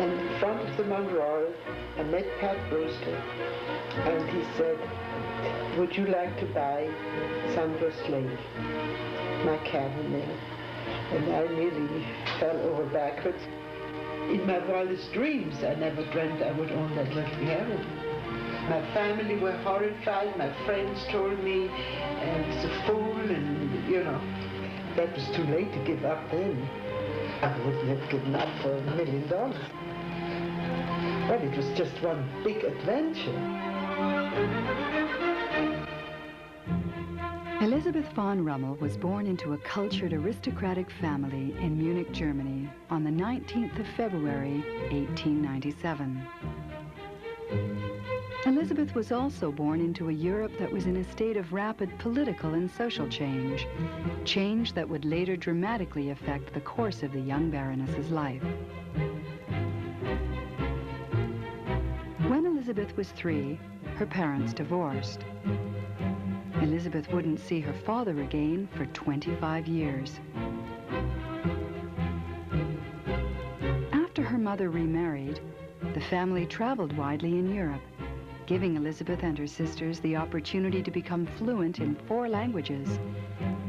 And in front of the Mount Royal, I met Pat Brewster, and he said, would you like to buy Sunburst Lake, my cabin there? And I nearly fell over backwards. In my wildest dreams, I never dreamt I would own that little cabin. My family were horrified. My friends told me I was a fool, and you know, that was too late to give up then. I wouldn't have given up for $1 million. But it was just one big adventure. Elisabeth von Rummel was born into a cultured aristocratic family in Munich, Germany on the 19th of February, 1897. Elizabeth was also born into a Europe that was in a state of rapid political and social change, change that would later dramatically affect the course of the young Baroness's life. When Elizabeth was 3, her parents divorced. Elizabeth wouldn't see her father again for 25 years. After her mother remarried, the family traveled widely in Europe, giving Elizabeth and her sisters the opportunity to become fluent in 4 languages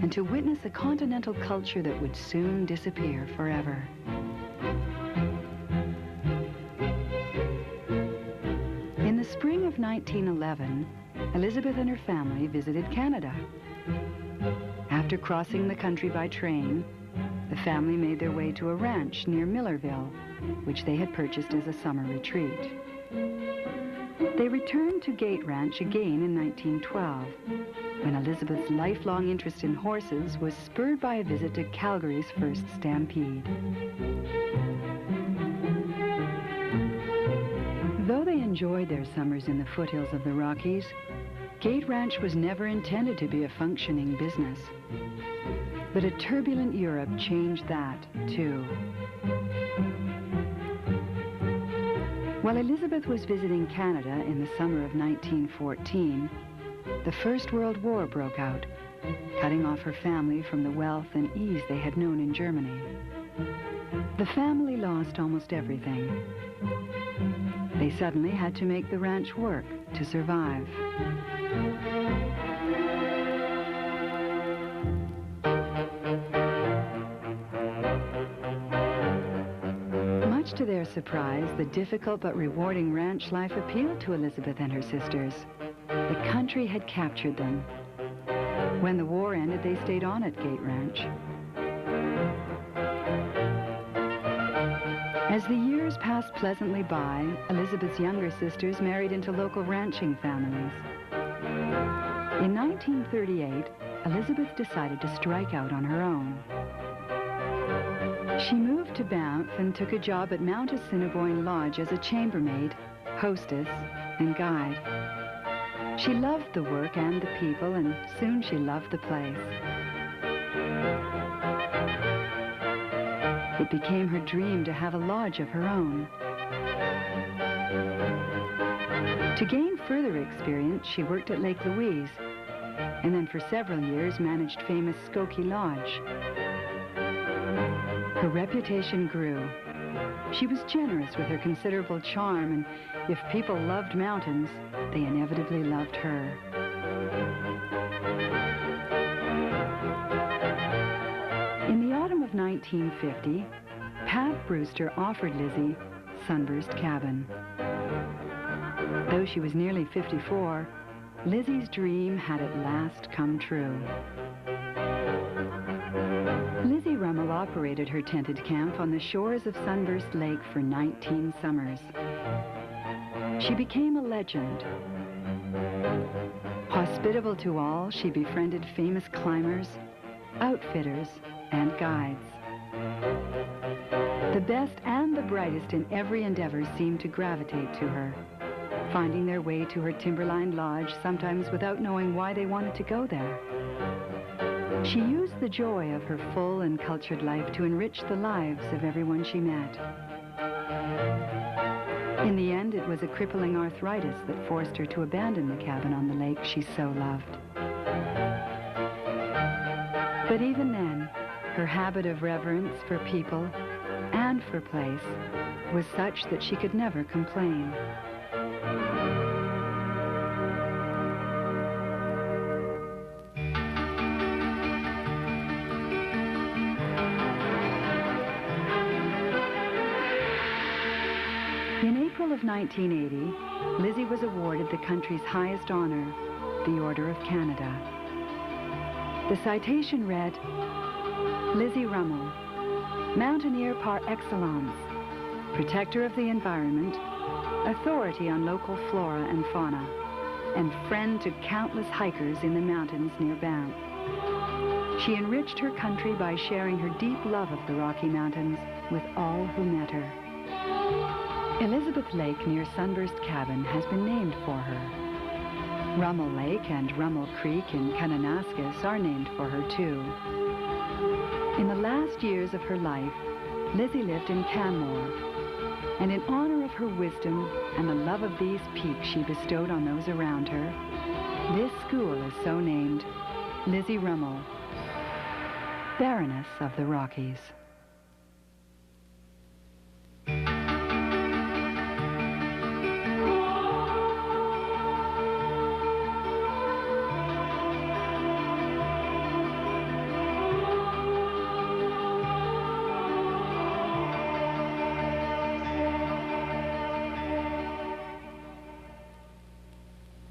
and to witness a continental culture that would soon disappear forever. In the spring of 1911, Elizabeth and her family visited Canada. After crossing the country by train, the family made their way to a ranch near Millerville, which they had purchased as a summer retreat. They returned to Gate Ranch again in 1912, when Elizabeth's lifelong interest in horses was spurred by a visit to Calgary's first stampede. Though they enjoyed their summers in the foothills of the Rockies, Gate Ranch was never intended to be a functioning business. But a turbulent Europe changed that, too. While Elizabeth was visiting Canada in the summer of 1914, the First World War broke out, cutting off her family from the wealth and ease they had known in Germany. The family lost almost everything. They suddenly had to make the ranch work to survive. Much to their surprise, the difficult but rewarding ranch life appealed to Elizabeth and her sisters. The country had captured them. When the war ended, they stayed on at Gate Ranch. As the years passed pleasantly by, Elizabeth's younger sisters married into local ranching families. In 1938, Elizabeth decided to strike out on her own. She moved to Banff and took a job at Mount Assiniboine Lodge as a chambermaid, hostess, and guide. She loved the work and the people, and soon she loved the place. It became her dream to have a lodge of her own. To gain further experience, she worked at Lake Louise, and then for several years managed famous Skokie Lodge. Her reputation grew. She was generous with her considerable charm, and if people loved mountains, they inevitably loved her. In the autumn of 1950, Pat Brewster offered Lizzie Sunburst Cabin. Though she was nearly 54, Lizzie's dream had at last come true. Lizzie Rummel operated her tented camp on the shores of Sunburst Lake for 19 summers. She became a legend. Hospitable to all, she befriended famous climbers, outfitters, and guides. The best and the brightest in every endeavor seemed to gravitate to her, finding their way to her timber-lined lodge, sometimes without knowing why they wanted to go there. She used the joy of her full and cultured life to enrich the lives of everyone she met. In the end, it was a crippling arthritis that forced her to abandon the cabin on the lake she so loved. But even then, her habit of reverence for people and for place was such that she could never complain. In April of 1980, Lizzie was awarded the country's highest honor, the Order of Canada. The citation read, Lizzie Rummel, mountaineer par excellence, protector of the environment, authority on local flora and fauna, and friend to countless hikers in the mountains near Banff. She enriched her country by sharing her deep love of the Rocky Mountains with all who met her. Elizabeth Lake near Sunburst Cabin has been named for her. Rummel Lake and Rummel Creek in Kananaskis are named for her too. In the last years of her life, Lizzie lived in Canmore, and in honor of her wisdom and the love of these peaks she bestowed on those around her, this school is so named, Lizzie Rummel, Baroness of the Rockies.